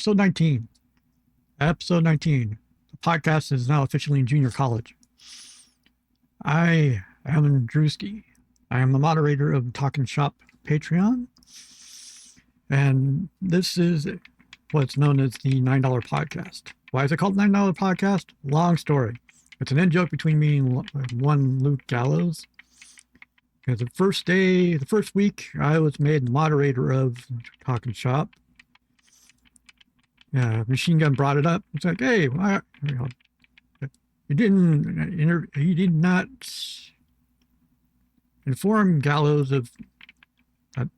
episode 19. Episode 19. The podcast is now officially in junior college. I am Drewski. I am the moderator of TalkNShop Patreon. And this is what's known as the $9 podcast. Why is it called $9 podcast? Long story. It's an in-joke between me and one Luke Gallows. Because the first week, I was made moderator of TalkNShop. Machine Gun brought it up. It's like, hey, you did not inform Gallows of that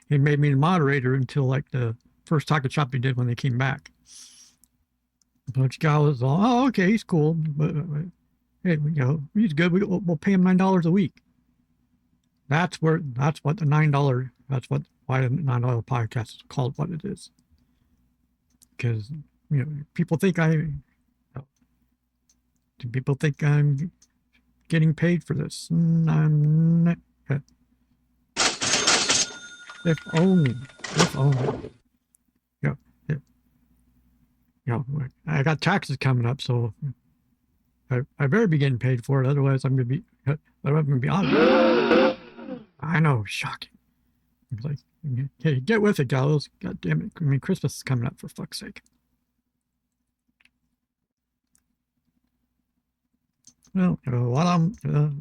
he made me the moderator until like the first TalkNShop he did when they came back. But Gallows, oh, okay, he's cool, but hey, he's good. We'll pay him $9 a week. Why the $9 podcast is called what it is. Because people think I'm getting paid for this. I'm not. If only. I got taxes coming up, so I better be getting paid for it. Otherwise, I'm gonna be honest. I know, shocking. It's like, hey, get with it, Gallows. God damn it! I mean, Christmas is coming up, for fuck's sake. Well,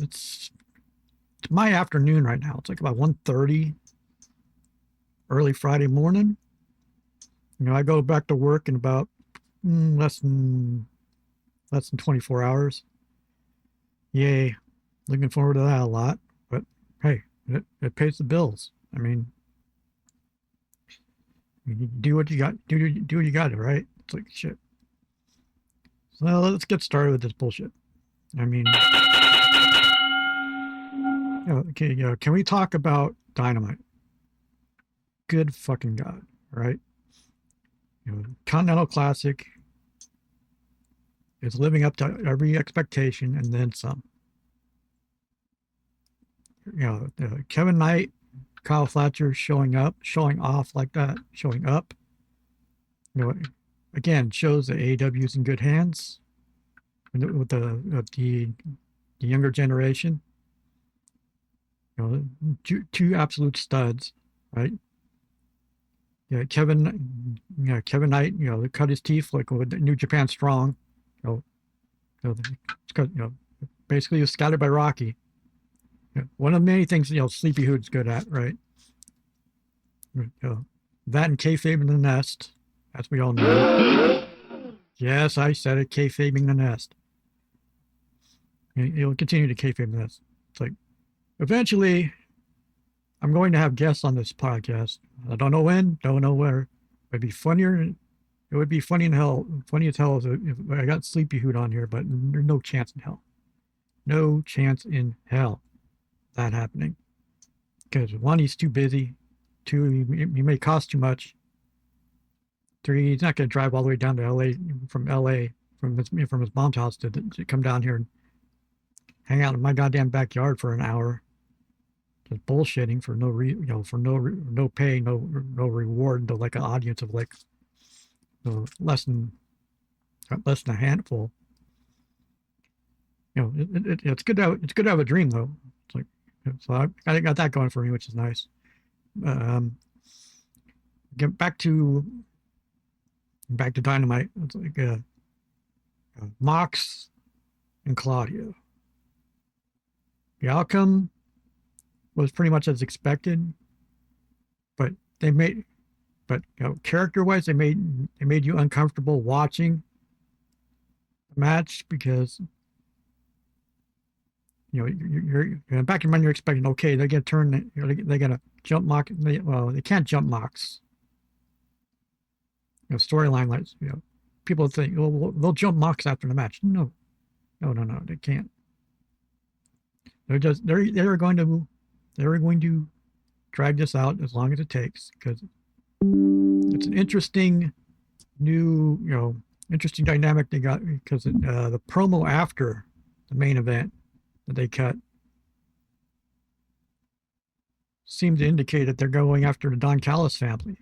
it's my afternoon right now. It's like about 1:30, early Friday morning. I go back to work in about less than 24 hours. Yay. Looking forward to that a lot. But hey, it pays the bills. I mean, you do what you got, do what you got to, right? It's like shit. So let's get started with this bullshit. I mean, can we talk about Dynamite? Good fucking God, right? Continental Classic is living up to every expectation and then some. Kevin Knight, Kyle Fletcher showing off like that, showing up. Again, shows that AEW is in good hands with the younger generation. Two absolute studs, right? Yeah, Kevin Knight, cut his teeth like with New Japan Strong. Basically he was scouted by Rocky. One of many things Sleepy Hood's good at, right? That and kayfabing the nest, as we all know. Yes, I said it, kayfabing the nest. He'll continue to kayfabe the nest. It's like, eventually, I'm going to have guests on this podcast. I don't know when, don't know where. It'd be funnier. It would be funny as hell if I got Sleepy Hood on here, but there's no chance in hell. No chance in hell that happening. Because one, he's too busy. Two, he may cost too much. Three, he's not going to drive all the way down to LA from his mom's house to come down here and hang out in my goddamn backyard for an hour. Just bullshitting for no pay, no reward to like an audience of like less than a handful. It's good to have a dream though. It's like, so I got that going for me, which is nice. Get back to Dynamite. It's like Mox and Claudio. The outcome was pretty much as expected, but character-wise, they made you uncomfortable watching the match because you're back in your mind, you're expecting, okay, they're gonna turn, they're gonna jump Mox. They can't jump Mox. Storyline like people think, well, they'll jump Mox after the match. No, they can't. They're going to drag this out as long as it takes because it's an interesting interesting dynamic they got because the promo after the main event that they cut seemed to indicate that they're going after the Don Callis family,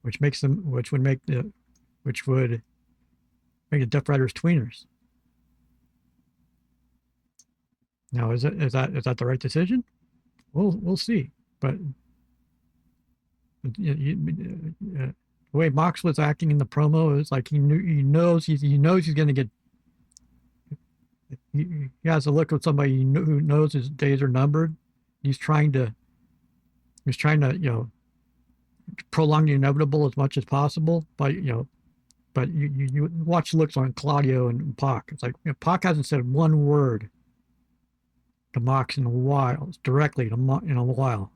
which makes them, which would make the Death Riders tweeners. Now, is that the right decision? We'll see. But the way Mox was acting in the promo is like he knows he's going to get. He has a look at somebody who knows his days are numbered. He's trying to prolong the inevitable as much as possible. But you watch the looks on Claudio and Pac. It's like Pac hasn't said one word to Mox in a while, directly to in a while.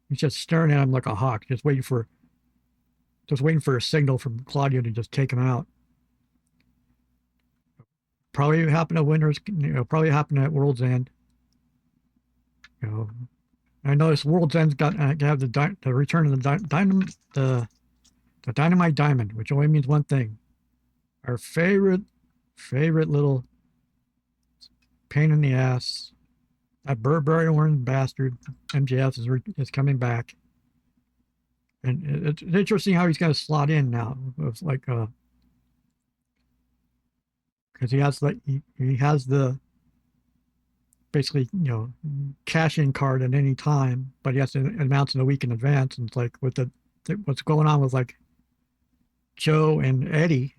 He's just staring at him like a hawk, just waiting for a signal from Claudio to just take him out. Probably happened at Winners, probably happened at World's End. I noticed World's End's got to have the return of the Dynamite Diamond, which only means one thing. Our favorite little pain in the ass, that Burberry orange bastard MJF is coming back, and it's interesting how he's going to slot in now. It's like because he has the basically cash in card at any time, but he has to announce in a week in advance. And it's like with what's going on with like Joe and Eddie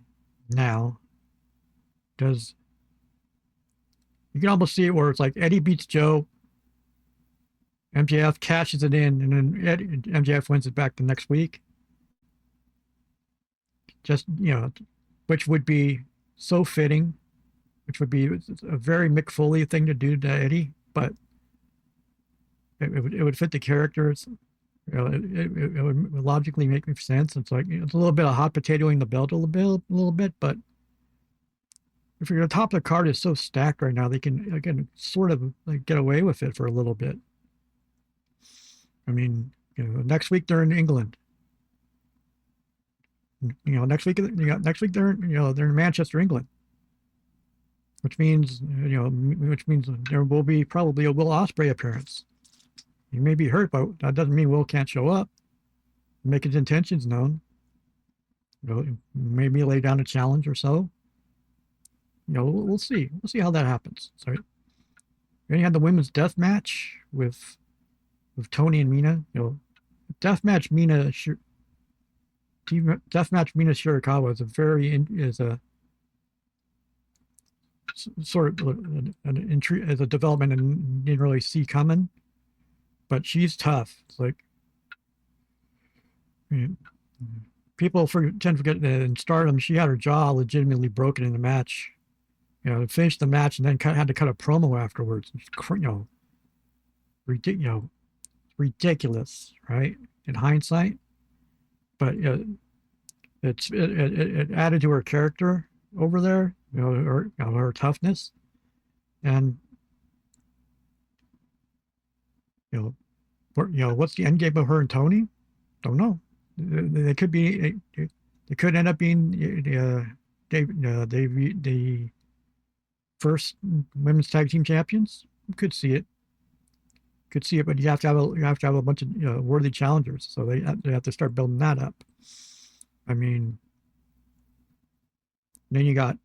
now, you can almost see it where it's like Eddie beats Joe, MJF cashes it in, and then MJF wins it back the next week. Just which would be so fitting, which would be a very Mick Foley thing to do to Eddie, but it would fit the characters. It would logically make sense. It's like it's a little bit of hot potatoing the belt a little bit, but if you're at the top of the card is so stacked right now, they can sort of like get away with it for a little bit. I mean, next week they're in England. Next week they're in Manchester, England, which means there will be probably a Will Ospreay appearance. He may be hurt, but that doesn't mean Will can't show up, make his intentions known. Maybe lay down a challenge or so. We'll see. We'll see how that happens. Sorry. Then you had the women's death match with Tony and Mina. Death match Mina Shirakawa is a sort of as a development and didn't really see coming, but she's tough. It's like people tend to forget that in Stardom she had her jaw legitimately broken in the match. Finished the match and then had to cut a promo afterwards. Ridiculous, right? In hindsight, but it added to her character over there. Her toughness, and what's the end game of her and Tony? Don't know. They could end up being the first women's tag team champions. Could see it, but you have to have a bunch of worthy challengers. So they have to start building that up. I mean, then you got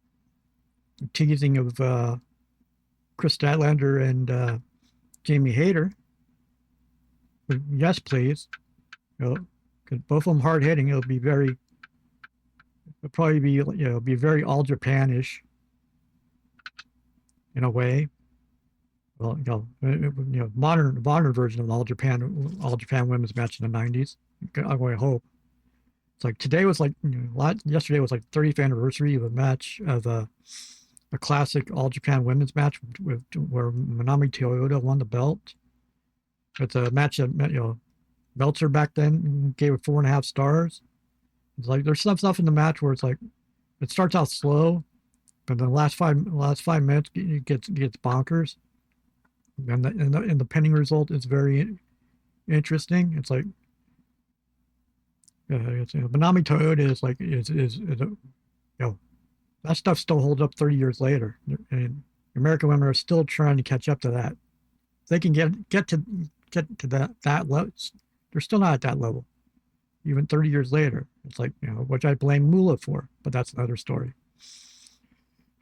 teasing of Chris Statlander and Jamie Hayter. Yes, please. Because both of them hard hitting. It'll probably be very All Japan-ish in a way. Well, modern version of the All Japan women's match in the '90s. I hope. It's like today was like yesterday was like 30th anniversary of a match of a classic All Japan women's match where Manami Toyota won the belt. It's a match that Meltzer back then gave it 4.5 stars. It's like there's some stuff in the match where it's like it starts out slow, but the last five minutes it gets bonkers, and the pending result is very interesting. It's like Manami Toyota is like that stuff still holds up 30 years later, and American women are still trying to catch up to that. They can get to that level. They're still not at that level. even 30 years later. It's like, which I blame Mula for, but that's another story.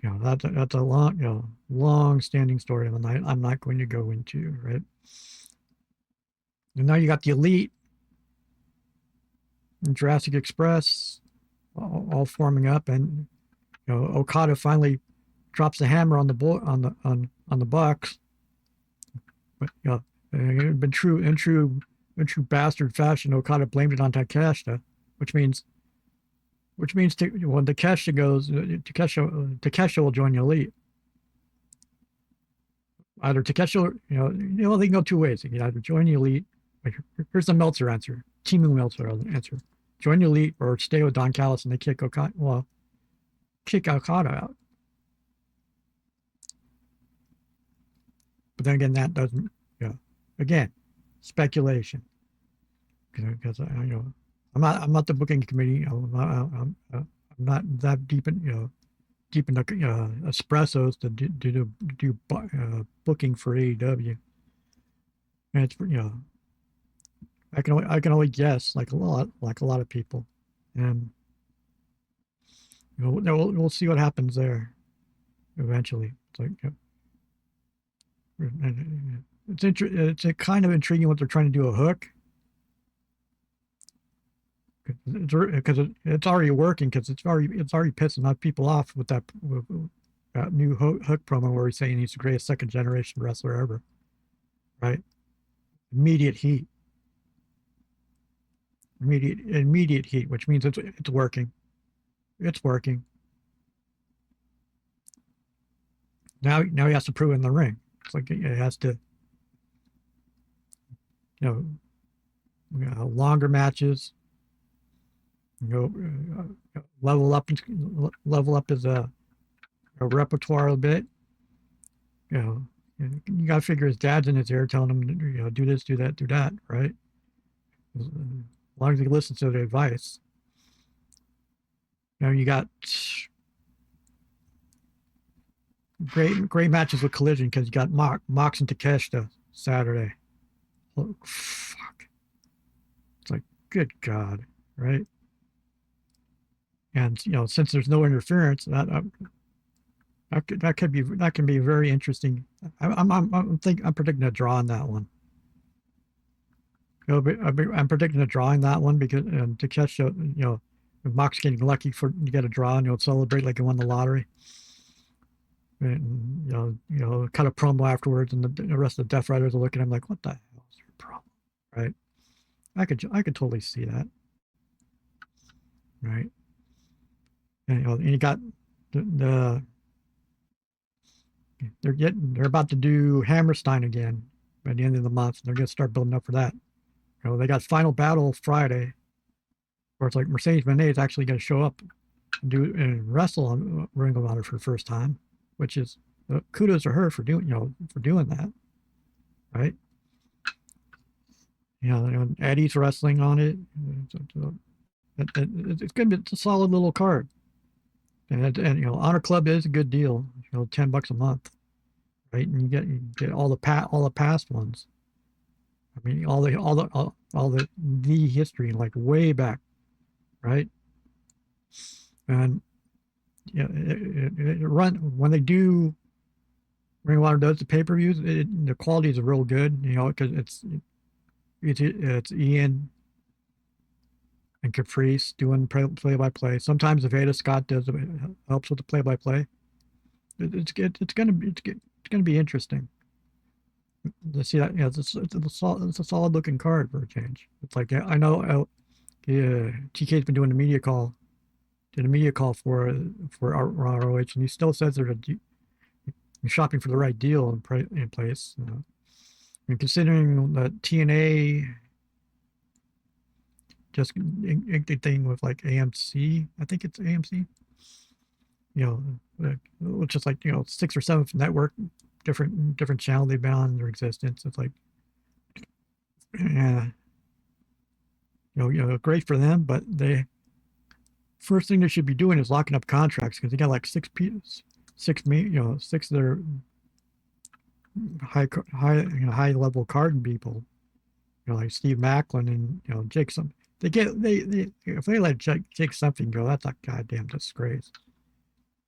That's a long standing story, and I'm not going to go into, right? And now you got the Elite and Jurassic Express all forming up, and Okada finally drops the hammer on the Bucks. But in true bastard fashion, Okada blamed it on Takeshita, which means when Takeshita goes, Takeshita will join the Elite. Either Takeshita, they can go two ways. They can either join the Elite. Here's the Meltzer answer. Team Meltzer answer. Join the Elite or stay with Don Callis, and they kick Okada out. But then again, that doesn't, again, speculation. Because I'm not the booking committee. I'm not that deep in espressos to do booking for AEW. And it's I can only guess like a lot of people, and we'll see what happens there eventually. It's like it's kind of intriguing what they're trying to do a hook, because it's already working, because it's already pissing off people off with that new hook promo where he's saying he's the greatest second generation wrestler ever, right? Immediate heat, which means it's working. It's working. Now he has to prove it in the ring. It's like it has to, longer matches. Level up his repertoire a bit. You got to figure his dad's in his ear telling him, do this, do that, right? As long as he listens to the advice. You got great matches with Collision, because you got Mox and Takeshita Saturday. Oh, fuck. It's like, good God, right? And since there's no interference, that can be very interesting. I'm predicting a draw on that one. I'm predicting a draw in that one, because Takeshita, if Mox getting lucky to get a draw, and celebrate like he won the lottery. And cut a promo afterwards, and the rest of the Death Riders will look at him like, "What the hell is your problem?" Right? I could totally see that. Right? And and you got they're about to do Hammerstein again by the end of the month. They're going to start building up for that. They got Final Battle Friday, where it's like Mercedes Moné is actually going to show up and wrestle on Ring of Honor for the first time, which is kudos to her for doing that, right? Eddie's wrestling on it. It's going to be a solid little card, and Honor Club is a good deal. $10 a month, right? And you get all the past ones. I mean, all the history, like way back, right? And it run when they do Ring of Honor does the pay-per-views. The quality is real good, because it's Ian and Caprice doing play-by-play. Sometimes Veda Scott helps with the play-by-play. It's gonna be interesting to see that. It's a solid looking card for a change. It's like, I know TK's been doing a media call. Did a media call for ROH, and he still says they're shopping for the right deal in place. And considering that TNA just inked a thing with like AMC, I think it's AMC. Which is like 6th or 7th network, different channel they've been on in their existence. It's like, great for them, but first thing they should be doing is locking up contracts, because they got like six of their high level card people, like Steve Macklin and Jake they if they let Jake something go, that's a goddamn disgrace.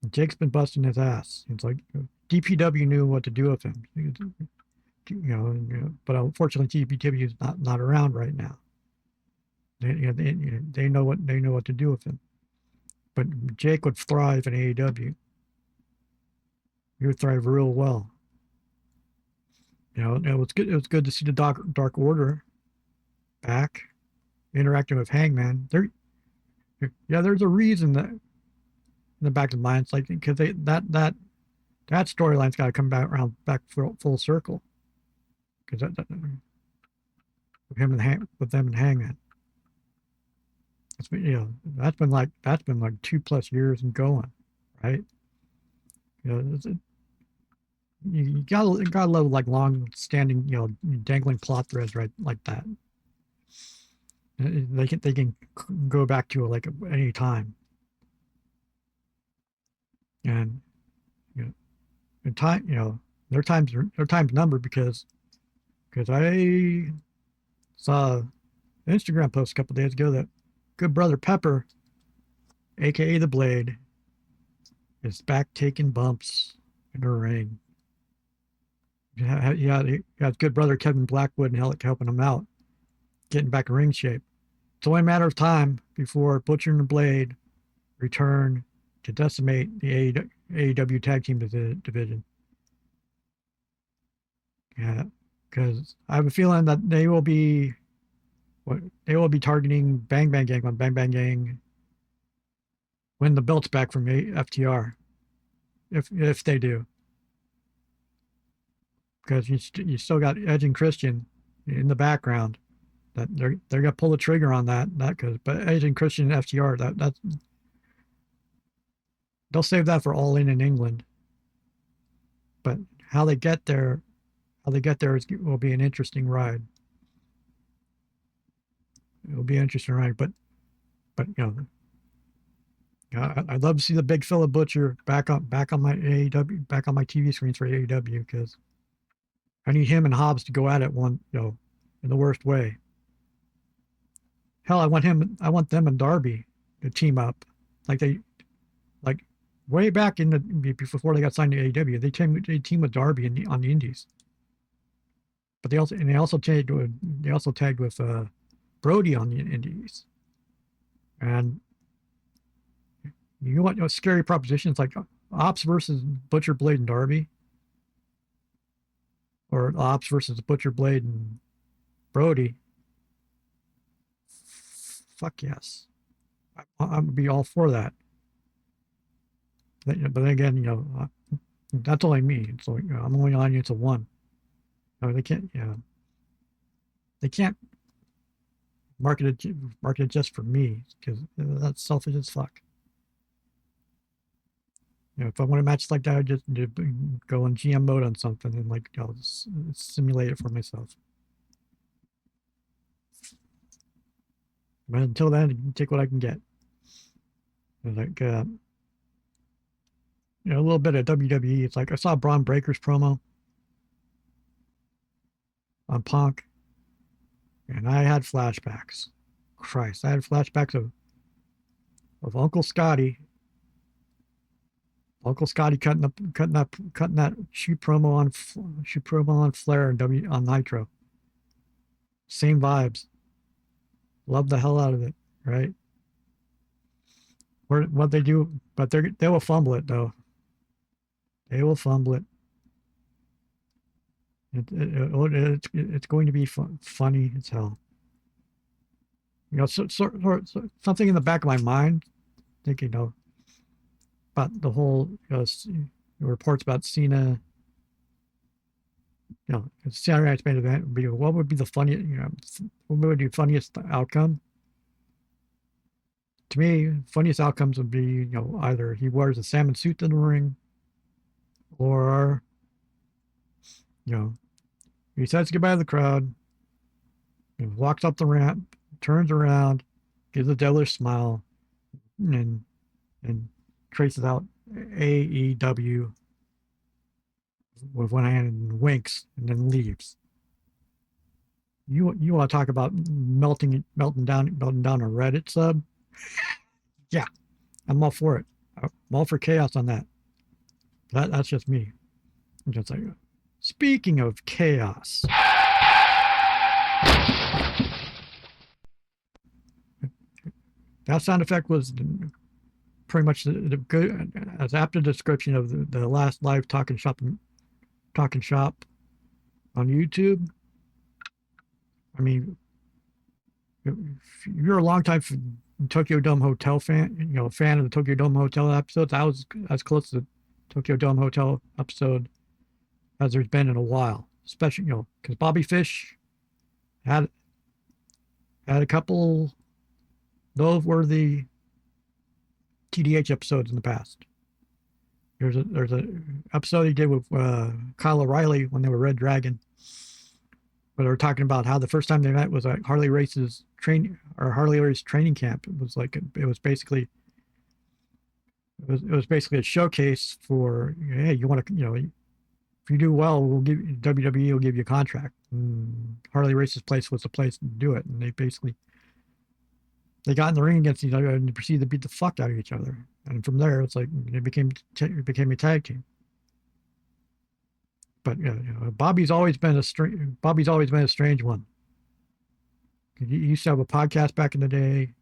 And Jake's been busting his ass. It's like DPW knew what to do with him, but unfortunately DPW is not around right now. They know what to do with him. But Jake would thrive in AEW. He would thrive real well. It was good. It was good to see the Dark Order back, interacting with Hangman. There's a reason that in the back of the mind, it's like because that storyline's got to come back full circle. Because with them and Hangman, that's been like 2+ years and going, right? You gotta love like long standing, dangling plot threads right like that. They can go back to it like at any time, and and time their time's numbered because I saw an Instagram post a couple days ago that good brother Pepper, aka the Blade, is back taking bumps in the ring. He had good brother Kevin Blackwood and helping him out, getting back in ring shape. It's only a matter of time before Butcher and the Blade return to decimate the AEW tag team division. Yeah, because I have a feeling that they will be targeting Bang Bang Gang when Bang Bang Gang win the belts back from FTR, if they do, because you still got Edge and Christian in the background. That they're gonna pull the trigger on that but Edge and Christian and FTR that they'll save that for All In England. But how they get there will be an interesting ride. It'll be an interesting ride, but I'd love to see the big fella Butcher back on my AEW, back on my TV screens for AEW, because I need him and Hobbs to go at it in the worst way. Hell, I want them and Darby to team up, like way back before they got signed to AEW. They team with Darby on the Indies, but they also tagged with Brody on the Indies, and you know what? Scary propositions like Ops versus Butcher, Blade, and Darby, or Ops versus Butcher, Blade, and Brody. Fuck yes, I'm gonna be all for that. But then again, that's only me. It's like I'm only an audience of one. They can't. They can't market it just for me, because that's selfish as fuck. If I want a match like that, I'd just go in GM mode on something and I'll simulate it for myself. But until then, take what I can get. Like a little bit of WWE. It's like I saw Braun Breaker's promo on Punk, and I had flashbacks. Christ, I had flashbacks of Uncle Scotty cutting that shoot promo on Flair and on Nitro. Same vibes. Love the hell out of it, right? What they do, but they will fumble it though. They will fumble it. It's going to be funny as hell. So something in the back of my mind, thinking about the whole reports about Cena. Saturday Night's main event would be, what would be the funniest? What would be the funniest outcome? To me, funniest outcomes would be either he wears a salmon suit in the ring, or he says goodbye to the crowd, walks up the ramp, turns around, gives a devilish smile, and traces out AEW with one hand and winks, and then leaves. You want to talk about melting down a Reddit sub? Yeah, I'm all for it. I'm all for chaos on that. That's just me. I'm just like, speaking of chaos, that sound effect was pretty much the good, as apt a description of the last live talking shop on YouTube. I mean, if you're a long time Tokyo Dome Hotel fan, fan of the Tokyo Dome Hotel episodes. I was as close to the Tokyo Dome Hotel episode as there's been in a while, especially because Bobby Fish had a couple noteworthy TDH episodes in the past. There's a episode he did with Kyle O'Reilly when they were Red Dragon, where they were talking about how the first time they met was at Harley Race training camp. It was basically a showcase for, hey, you want to, if you do well, WWE will give you a contract. And Harley Race's place was the place to do it, and they got in the ring against each other and proceeded to beat the fuck out of each other. And from there, it's like it became a tag team. But Bobby's always been a strange one. He used to have a podcast back in the day.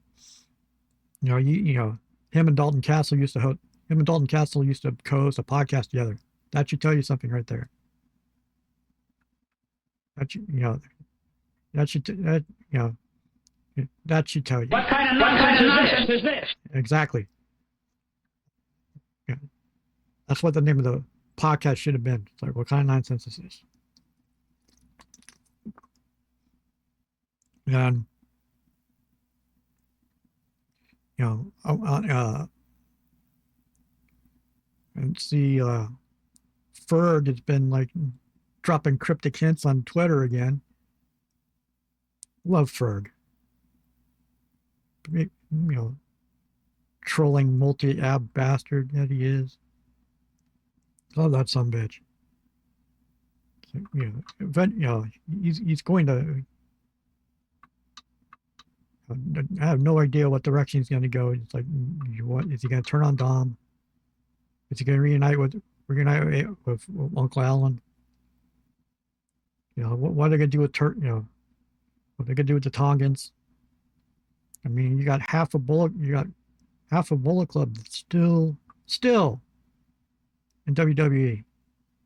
Him and Dalton Castle used to co-host a podcast together. That should tell you something right there. That should, that should that should tell you. What kind of nonsense is this? Exactly. Yeah. That's what the name of the podcast should have been. It's like, what kind of nonsense is this? And and see, Ferg has been like dropping cryptic hints on Twitter again. Love Ferg. Trolling multi-ab bastard that he is. Love that son bitch. He's going to. I have no idea what direction he's going to go. It's like, what is he going to turn on Dom? Is he going to reunite with Uncle Alan? What are they going to do with what are they going to do with the Tongans? I mean, you got half a Bullet Club that's still in WWE,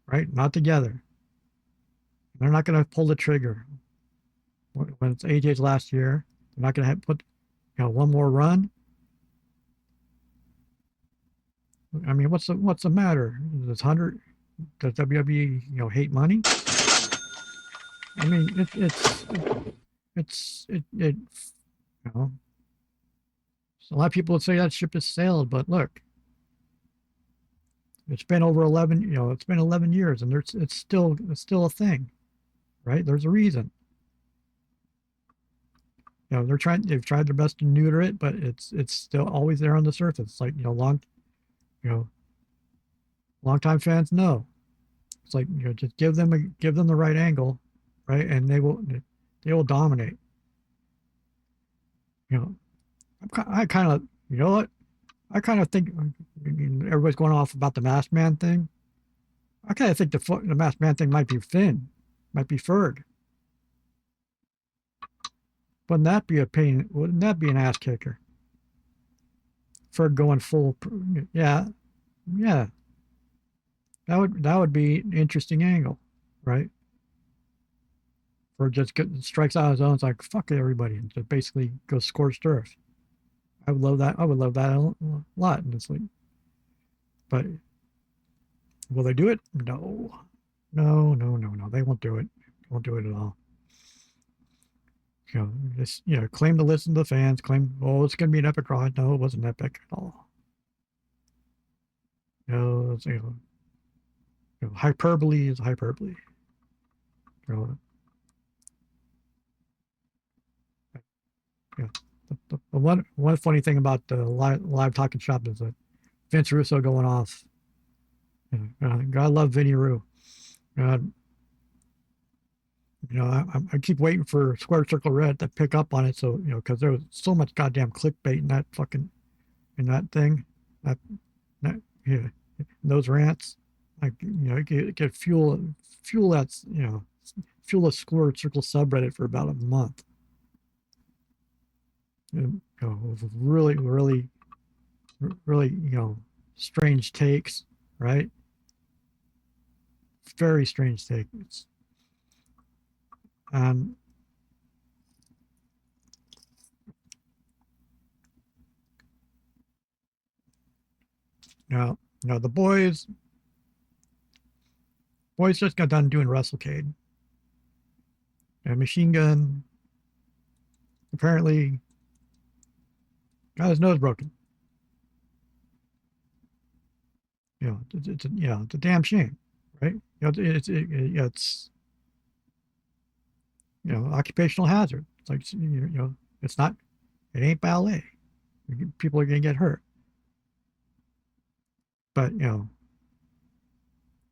right? Not together. They're not going to pull the trigger when it's AJ's last year. They're not going to put one more run. I mean, what's the matter? Does WWE hate money? I mean, a lot of people would say that ship has sailed, but look, it's been over 11. It's been 11 years, and it's still a thing, right? There's a reason. They've tried their best to neuter it, but it's still always there on the surface. It's like longtime fans know. It's like just give them the right angle, right, and they will dominate. I kind of what I kind of think. Everybody's going off about the Masked Man thing. I kind of think the Masked Man thing might be Finn, might be Ferg. Wouldn't that be a pain? Wouldn't that be an ass kicker? Ferg going full, yeah. That would be an interesting angle, right? Ferg just strikes out his own. It's like, fuck everybody, and just basically goes scorched earth. I would love that. I would love that a lot. And it's like, but will they do it? No. They won't do it. They won't do it at all. Just claim to listen to the fans. Claim, oh, it's going to be an epic ride. No, it wasn't epic at all. It's, hyperbole is hyperbole. The one funny thing about the live talking shop is that Vince Russo going off. God love Vinny Roo. I keep waiting for Square Circle Red to pick up on it. So, because there was so much goddamn clickbait in that thing, that, that yeah, those rants, like, get fuel that's, fuel a Square Circle subreddit for about a month. And, with really, really, really, strange takes, right? Very strange takes. And the boys just got done doing WrestleCade. And Machine Gun apparently got his nose broken. It's a damn shame, right? It's occupational hazard. It's like, it's not, it ain't ballet. People are gonna get hurt. But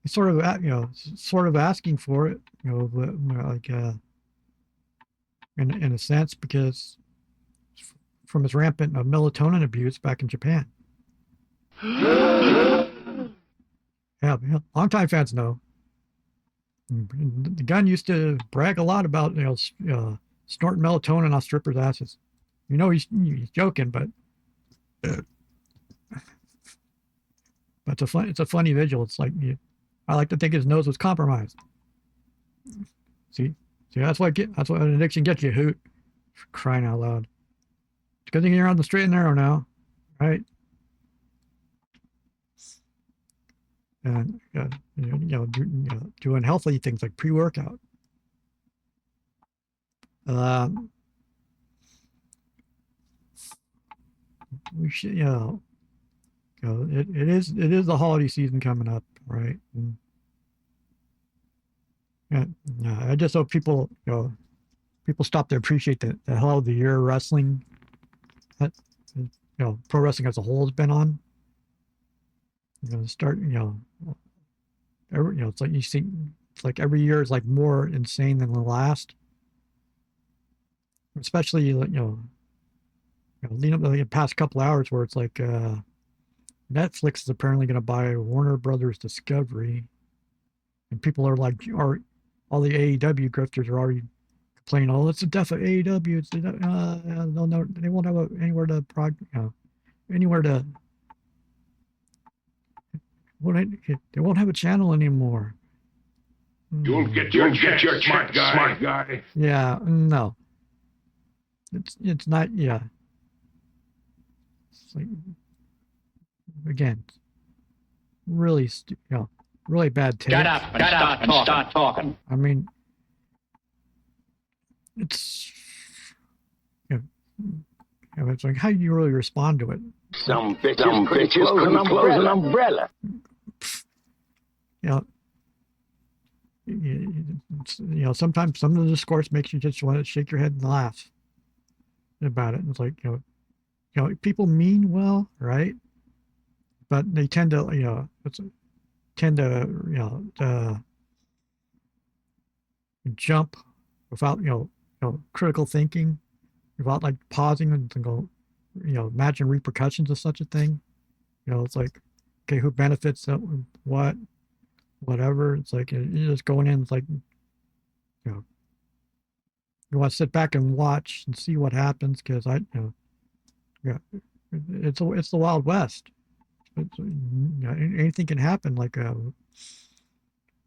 it's sort of asking for it, like in a sense, because from his rampant melatonin abuse back in Japan. Yeah, longtime fans know. The Gun used to brag a lot about snorting melatonin off strippers' asses. He's joking, but it's a funny visual. It's like, I like to think his nose was compromised. See, that's what an addiction gets you, Hoot. For crying out loud. It's good thing you're on the straight and narrow now, right? And doing healthy things like pre-workout. We should, it is the holiday season coming up, right? And I just hope people stop to appreciate the hell of the year wrestling that pro wrestling as a whole has been on. It's like you see, it's like every year is like more insane than the last. Especially leading up to the past couple hours where it's like Netflix is apparently going to buy Warner Brothers Discovery, and people are all the AEW grifters are already complaining, oh, it's the death of AEW. It's they won't have anywhere to they won't have a channel anymore. You'll get your smart guy. Yeah, no. It's not. Yeah. It's like, again, really really bad taste. Shut up and start talking. I mean, it's it's like, how do you really respond to it? Some bitches close an umbrella. Sometimes some of the discourse makes you just want to shake your head and laugh about it. It's like, people mean well, right? But they tend to, jump without, critical thinking, without like pausing and go, imagine repercussions of such a thing. It's like, okay, who benefits? Whatever. It's like, you're just going in. It's like, you want to sit back and watch and see what happens, because it's the Wild West. Anything can happen. Like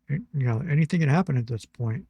anything can happen at this point.